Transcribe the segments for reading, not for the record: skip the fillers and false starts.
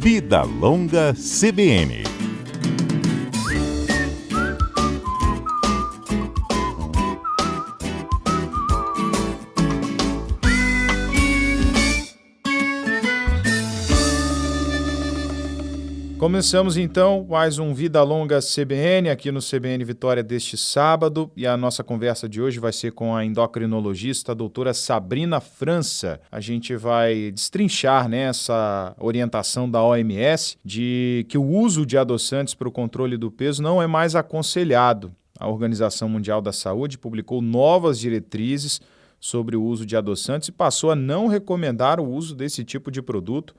Vida Longa CBN. Começamos então mais um Vida Longa CBN aqui no CBN Vitória deste sábado, e a nossa conversa de hoje vai ser com a endocrinologista a doutora Sabrina França. A gente vai destrinchar, né, essa orientação da OMS de que o uso de adoçantes para o controle do peso não é mais aconselhado. A Organização Mundial da Saúde publicou novas diretrizes sobre o uso de adoçantes e passou a não recomendar o uso desse tipo de produto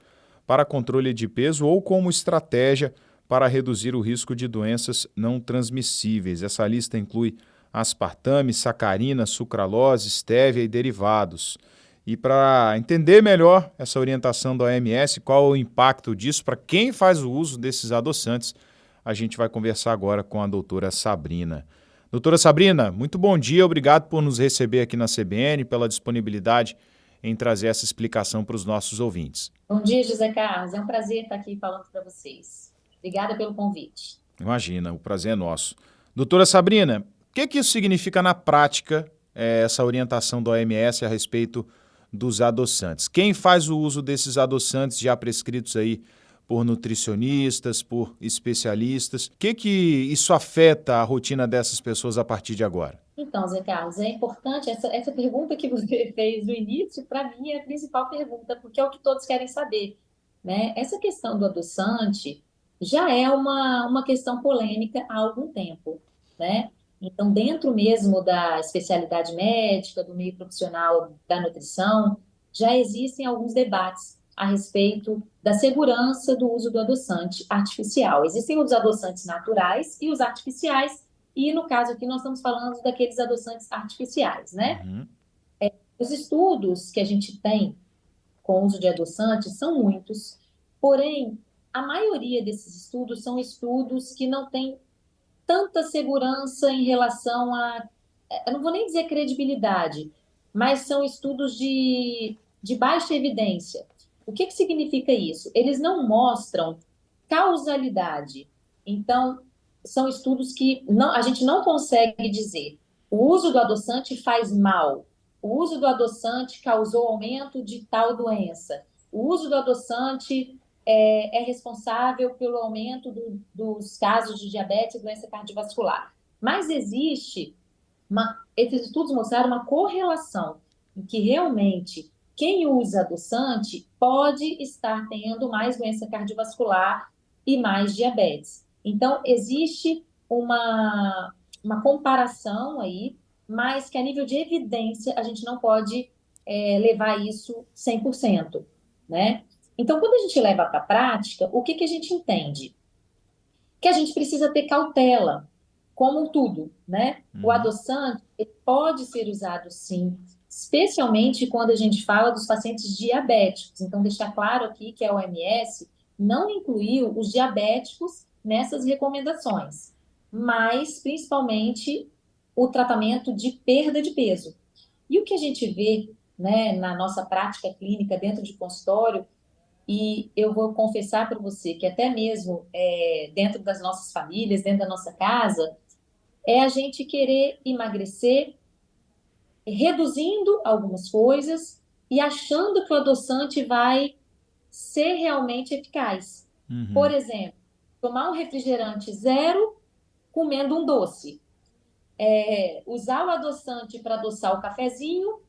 para controle de peso ou como estratégia para reduzir o risco de doenças não transmissíveis. Essa lista inclui aspartame, sacarina, sucralose, estévia e derivados. E para entender melhor essa orientação da OMS, qual o impacto disso para quem faz o uso desses adoçantes, a gente vai conversar agora com a doutora Sabrina. Doutora Sabrina, muito bom dia, obrigado por nos receber aqui na CBN, pela disponibilidade em trazer essa explicação para os nossos ouvintes. Bom dia, José Carlos. É um prazer estar aqui falando para vocês. Obrigada pelo convite. Imagina, o prazer é nosso. Doutora Sabrina, o que isso significa na prática, essa orientação da OMS a respeito dos adoçantes? Quem faz o uso desses adoçantes já prescritos aí por nutricionistas, por especialistas? O que isso afeta a rotina dessas pessoas a partir de agora? Então, Zé Carlos, é importante, essa pergunta que você fez no início, para mim é a principal pergunta, porque é o que todos querem saber, né? Essa questão do adoçante já é uma questão polêmica há algum tempo, né? Então, dentro mesmo da especialidade médica, do meio profissional da nutrição, já existem alguns debates a respeito da segurança do uso do adoçante artificial. Existem os adoçantes naturais e os artificiais, e no caso aqui nós estamos falando daqueles adoçantes artificiais, né? Uhum. Os estudos que a gente tem com o uso de adoçantes são muitos, porém, a maioria desses estudos são estudos que não têm tanta segurança em relação a, eu não vou nem dizer credibilidade, mas são estudos de baixa evidência. O que significa isso? Eles não mostram causalidade. Então, são estudos que a gente não consegue dizer o uso do adoçante faz mal, o uso do adoçante causou aumento de tal doença, o uso do adoçante é responsável pelo aumento dos casos de diabetes e doença cardiovascular. Mas esses estudos mostraram uma correlação em que realmente quem usa adoçante pode estar tendo mais doença cardiovascular e mais diabetes. Então, existe uma comparação aí, mas que a nível de evidência a gente não pode levar isso 100%, né? Então, quando a gente leva para a prática, o que a gente entende? Que a gente precisa ter cautela, como tudo, né? O adoçante ele pode ser usado sim, especialmente quando a gente fala dos pacientes diabéticos. Então, deixar claro aqui que a OMS não incluiu os diabéticos nessas recomendações, mas principalmente o tratamento de perda de peso. E o que a gente vê, né, na nossa prática clínica dentro de consultório, e eu vou confessar para você que até mesmo dentro das nossas famílias, dentro da nossa casa, é a gente querer emagrecer, reduzindo algumas coisas e achando que o adoçante vai ser realmente eficaz. Uhum. Por exemplo, tomar um refrigerante zero comendo um doce. Usar o adoçante para adoçar o cafezinho,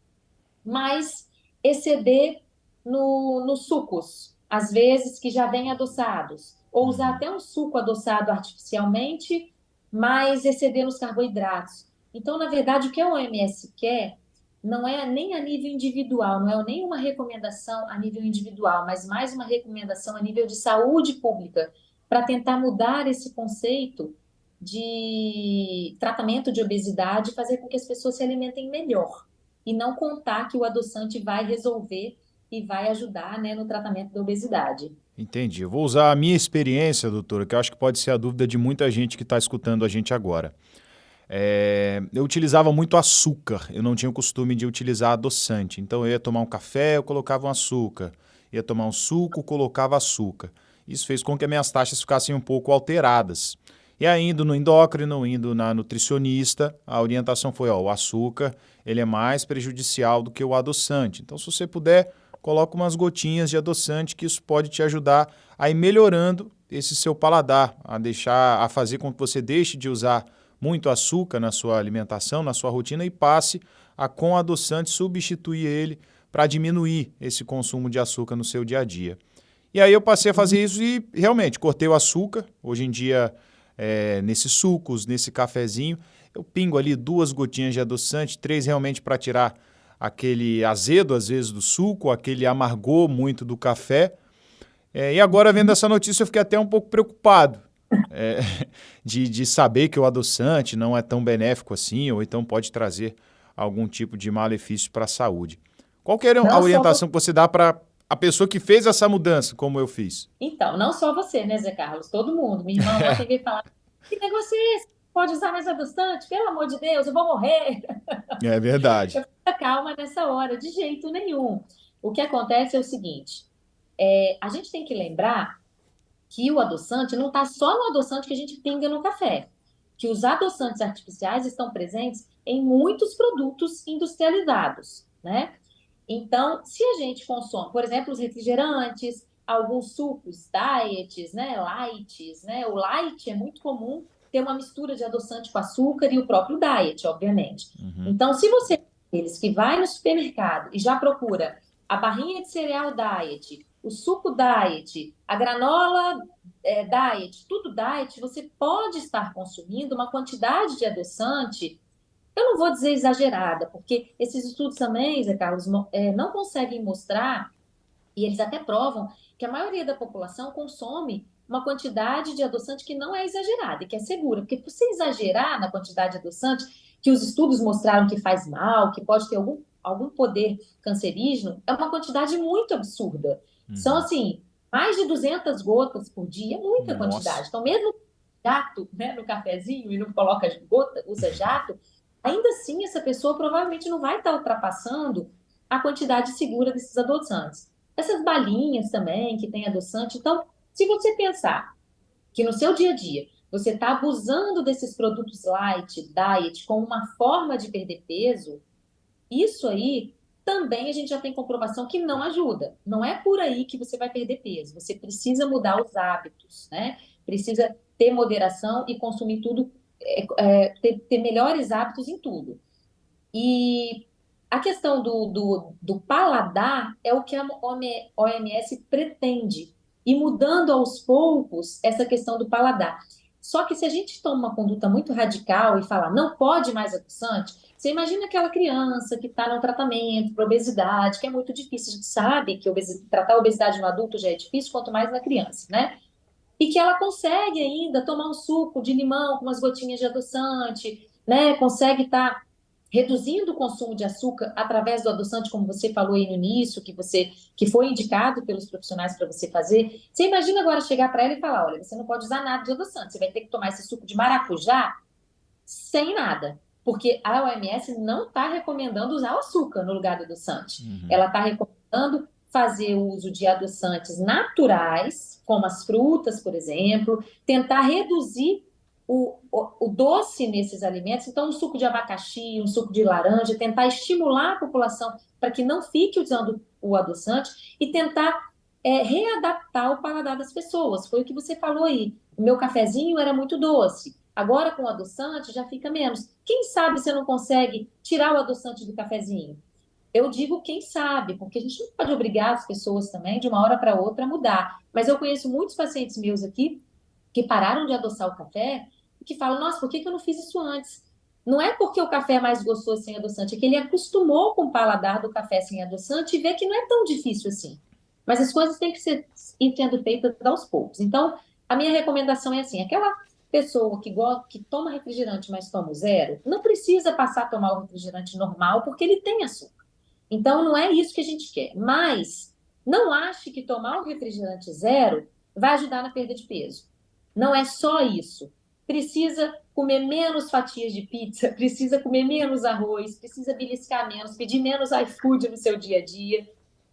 mas exceder nos sucos, às vezes que já vêm adoçados. Ou usar até um suco adoçado artificialmente, mas exceder nos carboidratos. Então, na verdade, o que a OMS quer não é nem a nível individual, não é nem uma recomendação a nível individual, mas mais uma recomendação a nível de saúde pública, para tentar mudar esse conceito de tratamento de obesidade e fazer com que as pessoas se alimentem melhor. E não contar que o adoçante vai resolver e vai ajudar, né, no tratamento da obesidade. Entendi. Eu vou usar a minha experiência, doutora, que eu acho que pode ser a dúvida de muita gente que está escutando a gente agora. Eu utilizava muito açúcar, eu não tinha o costume de utilizar adoçante. Então eu ia tomar um café, eu colocava um açúcar. Ia tomar um suco, colocava açúcar. Isso fez com que as minhas taxas ficassem um pouco alteradas. E aí, indo no endócrino, indo na nutricionista, a orientação foi, o açúcar ele é mais prejudicial do que o adoçante. Então, se você puder, coloca umas gotinhas de adoçante, que isso pode te ajudar a ir melhorando esse seu paladar, a fazer com que você deixe de usar muito açúcar na sua alimentação, na sua rotina, e passe a, com adoçante, substituir ele para diminuir esse consumo de açúcar no seu dia a dia. E aí eu passei a fazer isso e realmente cortei o açúcar. Hoje em dia, nesses sucos, nesse cafezinho, eu pingo ali 2 gotinhas de adoçante, 3 realmente para tirar aquele azedo, às vezes, do suco, aquele amargor muito do café. E agora, vendo essa notícia, eu fiquei até um pouco preocupado de saber que o adoçante não é tão benéfico assim, ou então pode trazer algum tipo de malefício para a saúde. Qual que era a orientação que você dá para a pessoa que fez essa mudança, como eu fiz? Então, não só você, né, Zé Carlos? Todo mundo. Minha irmã ontem veio falar, que negócio é esse? Pode usar mais adoçante? Pelo amor de Deus, eu vou morrer. É verdade. Eu fico calma nessa hora, de jeito nenhum. O que acontece é o seguinte, a gente tem que lembrar que o adoçante não está só no adoçante que a gente pinga no café, que os adoçantes artificiais estão presentes em muitos produtos industrializados, né? Então, se a gente consome, por exemplo, os refrigerantes, alguns sucos, diets, né, lights, né? O light é muito comum ter uma mistura de adoçante com açúcar e o próprio diet, obviamente. Então, se você eles que vai no supermercado e já procura a barrinha de cereal diet, o suco diet, a granola diet, tudo diet, você pode estar consumindo uma quantidade de adoçante. Eu não vou dizer exagerada, porque esses estudos também, Zé Carlos, não conseguem mostrar, e eles até provam, que a maioria da população consome uma quantidade de adoçante que não é exagerada e que é segura. Porque se você exagerar na quantidade de adoçante, que os estudos mostraram que faz mal, que pode ter algum poder cancerígeno, é uma quantidade muito absurda. São, assim, mais de 200 gotas por dia, é muita quantidade. Então, mesmo jato, né, no cafezinho e não coloca gota, usa jato, ainda assim, essa pessoa provavelmente não vai estar ultrapassando a quantidade segura desses adoçantes. Essas balinhas também, que tem adoçante. Então, se você pensar que no seu dia a dia você está abusando desses produtos light, diet, como uma forma de perder peso, isso aí também a gente já tem comprovação que não ajuda. Não é por aí que você vai perder peso. Você precisa mudar os hábitos, né? Precisa ter moderação e consumir tudo, ter melhores hábitos em tudo. E a questão do paladar é o que a OMS pretende, e mudando aos poucos essa questão do paladar. Só que se a gente toma uma conduta muito radical e falar não pode mais adoçante, você imagina aquela criança que está no tratamento para obesidade, que é muito difícil, a gente sabe que tratar a obesidade no adulto já é difícil, quanto mais na criança, né? E que ela consegue ainda tomar um suco de limão com umas gotinhas de adoçante, né? Consegue estar reduzindo o consumo de açúcar através do adoçante, como você falou aí no início, que foi indicado pelos profissionais para você fazer. Você imagina agora chegar para ela e falar, olha, você não pode usar nada de adoçante, você vai ter que tomar esse suco de maracujá sem nada, porque a OMS não está recomendando usar o açúcar no lugar do adoçante. Ela está recomendando fazer o uso de adoçantes naturais, como as frutas, por exemplo, tentar reduzir o doce nesses alimentos. Então, um suco de abacaxi, um suco de laranja, tentar estimular a população para que não fique usando o adoçante e tentar readaptar o paladar das pessoas. Foi o que você falou aí. O meu cafezinho era muito doce. Agora, com o adoçante, já fica menos. Quem sabe você não consegue tirar o adoçante do cafezinho? Eu digo quem sabe, porque a gente não pode obrigar as pessoas também, de uma hora para outra, a mudar. Mas eu conheço muitos pacientes meus aqui que pararam de adoçar o café e que falam, nossa, por que eu não fiz isso antes? Não é porque o café é mais gostoso sem adoçante, é que ele acostumou com o paladar do café sem adoçante e vê que não é tão difícil assim. Mas as coisas têm que ir sendo feitas aos poucos. Então, a minha recomendação é assim, aquela pessoa que toma refrigerante, mas toma o zero, não precisa passar a tomar o refrigerante normal, porque ele tem açúcar. Então, não é isso que a gente quer. Mas não ache que tomar um refrigerante zero vai ajudar na perda de peso. Não é só isso. Precisa comer menos fatias de pizza, precisa comer menos arroz, precisa beliscar menos, pedir menos iFood no seu dia a dia.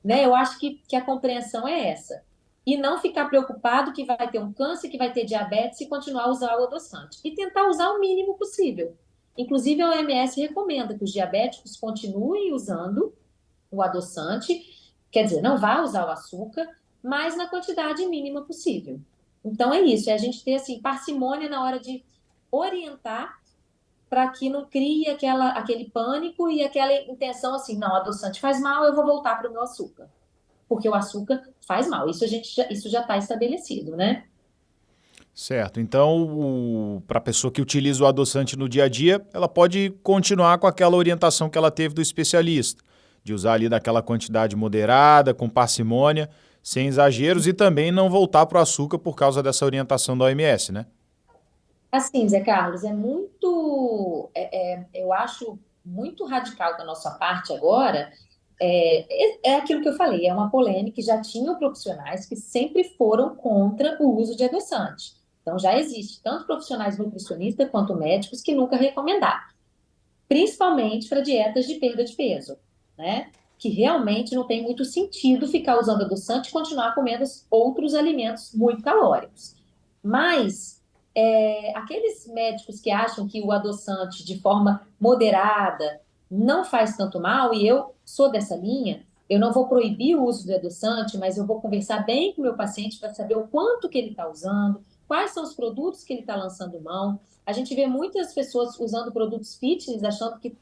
Né? Eu acho que a compreensão é essa. e não ficar preocupado que vai ter um câncer, que vai ter diabetes e continuar a usar o adoçante. E tentar usar o mínimo possível. Inclusive, a OMS recomenda que os diabéticos continuem usando o adoçante, quer dizer, não vá usar o açúcar, mas na quantidade mínima possível. Então é isso, é a gente ter assim parcimônia na hora de orientar para que não crie aquele pânico e aquela intenção assim, não, adoçante faz mal, eu vou voltar para o meu açúcar. Porque o açúcar faz mal. Isso já está estabelecido, né? Certo. Então, para a pessoa que utiliza o adoçante no dia a dia, ela pode continuar com aquela orientação que ela teve do especialista, de usar ali daquela quantidade moderada, com parcimônia, sem exageros e também não voltar para o açúcar por causa dessa orientação da OMS, né? Assim, Zé Carlos, eu acho muito radical da nossa parte agora. É aquilo que eu falei, é uma polêmica que já tinham profissionais que sempre foram contra o uso de adoçante. Então, já existe tanto profissionais nutricionistas quanto médicos que nunca recomendaram, principalmente para dietas de perda de peso, né? Que realmente não tem muito sentido ficar usando adoçante e continuar comendo outros alimentos muito calóricos. Mas aqueles médicos que acham que o adoçante de forma moderada não faz tanto mal, e eu sou dessa linha, eu não vou proibir o uso do adoçante, mas eu vou conversar bem com o meu paciente para saber o quanto que ele está usando, quais são os produtos que ele está lançando mão. A gente vê muitas pessoas usando produtos fitness, achando que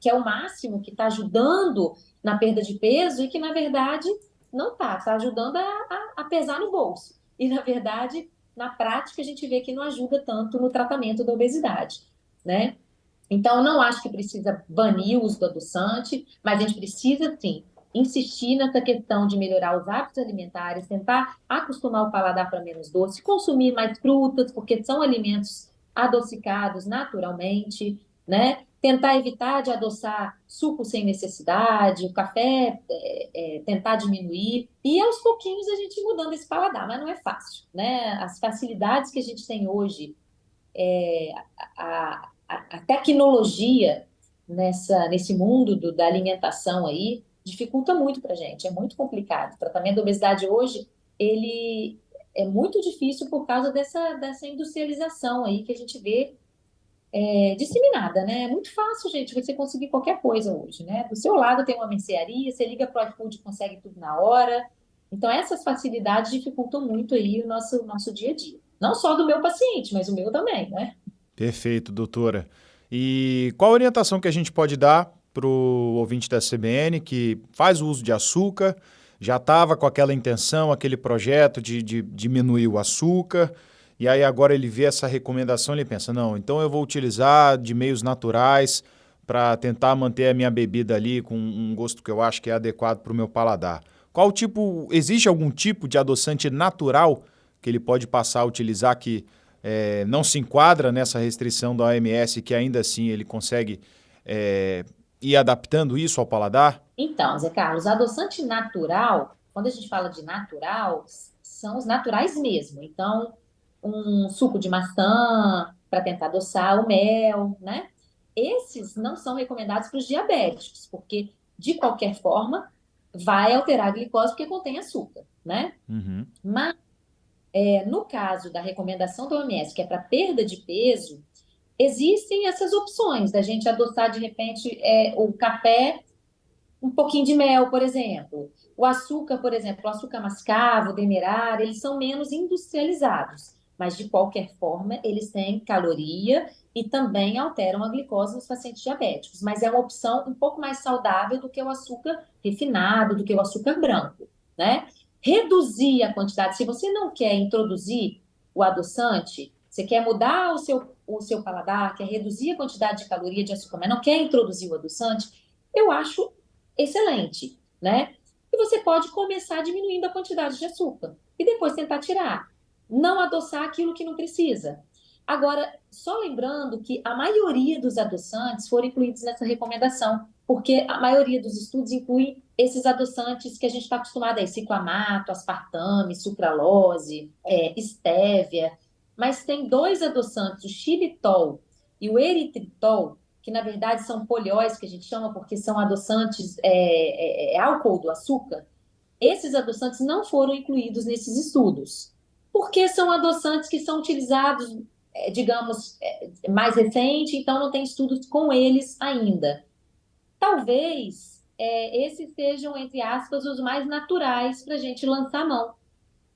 é o máximo, que está ajudando na perda de peso, e que, na verdade, não está ajudando a pesar no bolso. E, na verdade, na prática, a gente vê que não ajuda tanto no tratamento da obesidade, né? Então, não acho que precisa banir o uso do adoçante, mas a gente precisa, sim, insistir nessa questão de melhorar os hábitos alimentares, tentar acostumar o paladar para menos doce, consumir mais frutas, porque são alimentos adocicados naturalmente, né? Tentar evitar de adoçar suco sem necessidade, o café, tentar diminuir, e aos pouquinhos a gente mudando esse paladar, mas não é fácil, né? As facilidades que a gente tem hoje, a tecnologia nesse mundo da alimentação aí dificulta muito para a gente, é muito complicado. O tratamento da obesidade hoje, ele é muito difícil por causa dessa industrialização aí que a gente vê disseminada, né? É muito fácil, gente, você conseguir qualquer coisa hoje, né? Do seu lado tem uma mercearia, você liga para o iFood e consegue tudo na hora. Então, essas facilidades dificultam muito aí o nosso dia a dia. Não só do meu paciente, mas o meu também, né? Perfeito, doutora. E qual a orientação que a gente pode dar para o ouvinte da CBN que faz o uso de açúcar, já estava com aquela intenção, aquele projeto de diminuir o açúcar, e aí agora ele vê essa recomendação e ele pensa, não, então eu vou utilizar de meios naturais para tentar manter a minha bebida ali com um gosto que eu acho que é adequado para o meu paladar. Existe algum tipo de adoçante natural que ele pode passar a utilizar que não se enquadra nessa restrição da OMS, que ainda assim ele consegue ir adaptando isso ao paladar? Então, Zé Carlos, adoçante natural, quando a gente fala de natural, são os naturais mesmo. Então, um suco de maçã para tentar adoçar, o mel, né? Esses não são recomendados para os diabéticos, porque, de qualquer forma, vai alterar a glicose porque contém açúcar, né? Uhum. Mas, no caso da recomendação da OMS, que é para perda de peso, existem essas opções da gente adoçar, de repente, o café, um pouquinho de mel, por exemplo. O açúcar, por exemplo, o açúcar mascavo, o demerara, eles são menos industrializados, mas de qualquer forma, eles têm caloria e também alteram a glicose nos pacientes diabéticos. Mas é uma opção um pouco mais saudável do que o açúcar refinado, do que o açúcar branco, né? Reduzir a quantidade. Se você não quer introduzir o adoçante, você quer mudar o seu paladar, quer reduzir a quantidade de caloria de açúcar, mas não quer introduzir o adoçante, eu acho excelente, né? E você pode começar diminuindo a quantidade de açúcar e depois tentar tirar. Não adoçar aquilo que não precisa. Agora, só lembrando que a maioria dos adoçantes foram incluídos nessa recomendação, porque a maioria dos estudos inclui esses adoçantes que a gente está acostumado aí, ciclamato, aspartame, sucralose, estévia, mas tem dois adoçantes, o xilitol e o eritritol, que na verdade são polióis, que a gente chama porque são adoçantes, álcool do açúcar, esses adoçantes não foram incluídos nesses estudos, porque são adoçantes que são utilizados, digamos, mais recente, então não tem estudos com eles ainda. Talvez esses sejam, entre aspas, os mais naturais para a gente lançar a mão.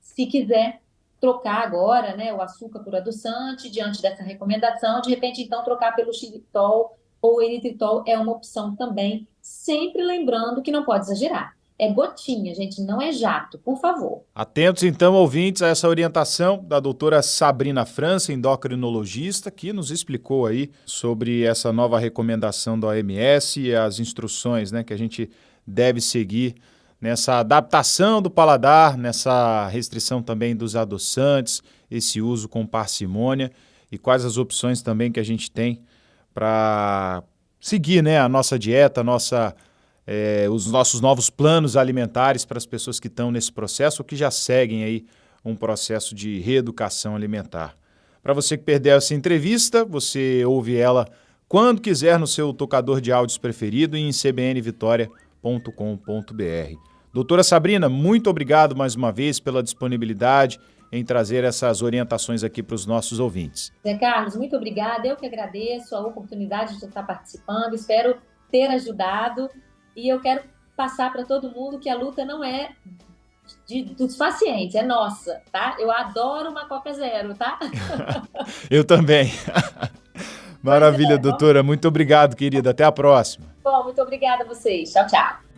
Se quiser trocar agora, né, o açúcar por adoçante, diante dessa recomendação, de repente, então, trocar pelo xilitol ou eritritol é uma opção também, sempre lembrando que não pode exagerar. É gotinha, gente, não é jato, por favor. Atentos, então, ouvintes, a essa orientação da doutora Sabrina França, endocrinologista, que nos explicou aí sobre essa nova recomendação da OMS e as instruções, né, que a gente deve seguir nessa adaptação do paladar, nessa restrição também dos adoçantes, esse uso com parcimônia e quais as opções também que a gente tem para seguir, né, a nossa dieta, os nossos novos planos alimentares para as pessoas que estão nesse processo ou que já seguem aí um processo de reeducação alimentar. Para você que perdeu essa entrevista, você ouve ela quando quiser no seu tocador de áudios preferido e em cbnvitoria.com.br. Doutora Sabrina, muito obrigado mais uma vez pela disponibilidade em trazer essas orientações aqui para os nossos ouvintes. Zé Carlos, muito obrigada. Eu que agradeço a oportunidade de estar participando. Espero ter ajudado. E eu quero passar para todo mundo que a luta não é dos pacientes, é nossa, tá? Eu adoro uma Coca Zero, tá? Eu também. Maravilha, doutora. Muito obrigado, querida. Até a próxima. Bom, muito obrigada a vocês. Tchau, tchau.